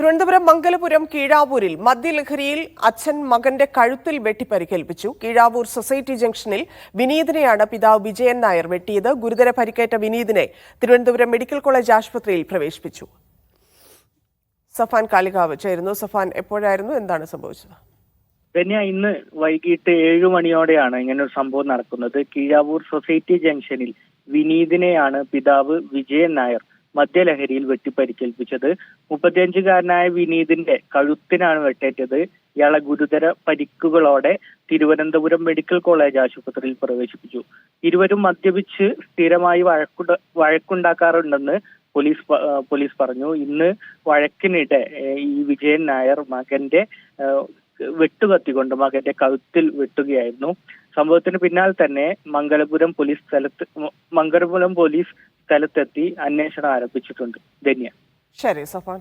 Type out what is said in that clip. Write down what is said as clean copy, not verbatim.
തിരുവനന്തപുരം മംഗലപുരം കീഴാവൂരിൽ മദ്യലഹരിയിൽ അച്ഛൻ മകന്റെ കഴുത്തിൽ വെട്ടി പരിക്കേൽപ്പിച്ചു. കീഴാവൂർ സൊസൈറ്റി ജംഗ്ഷനിൽ വിനീതിനെയാണ് പിതാവ് വിജയൻ നായർ വെട്ടിയത്. ഗുരുതര പരിക്കേറ്റ വിനീതിനെ തിരുവനന്തപുരം മെഡിക്കൽ കോളേജ് ആശുപത്രിയിൽ പ്രവേശിപ്പിച്ചു. സഫാൻ കാളികാവ് ചേരുന്നു. സഫാൻ, എപ്പോഴായിരുന്നു, എന്താണ് സംഭവിച്ചത്? ഇന്ന് വൈകിട്ട് 7 മണിയോടെയാണ് ഇങ്ങനെ ഒരു സംഭവം നടക്കുന്നത്. കീഴാവൂർ സൊസൈറ്റി ജംഗ്ഷനിൽ വിനീതിനെയാണ് പിതാവ് വിജയൻ നായർ മദ്യലഹരിയിൽ വെട്ടിപ്പരിക്കേൽപ്പിച്ചത്. 35-കാരനായ വിനീതിന്റെ കഴുത്തിനാണ് വെട്ടേറ്റത്. ഇയാളെ ഗുരുതര പരിക്കുകളോടെ തിരുവനന്തപുരം മെഡിക്കൽ കോളേജ് ആശുപത്രിയിൽ പ്രവേശിപ്പിച്ചു. ഇരുവരും മദ്യപിച്ച് സ്ഥിരമായി വഴക്കുണ്ടാക്കാറുണ്ടെന്ന് പോലീസ് പറഞ്ഞു. ഇന്ന് വഴക്കിനിടെ ഈ വിജയൻ നായർ മകന്റെ വെട്ടുകത്തിക്കൊണ്ട് മകന്റെ കഴുത്തിൽ വെട്ടുകയായിരുന്നു. സംഭവത്തിന് പിന്നാലെ തന്നെ മംഗലപുരം പോലീസ് സ്ഥലത്തെത്തി അന്വേഷണം ആരംഭിച്ചിട്ടുണ്ട്. ധന്യ. ശരി സഫാൻ.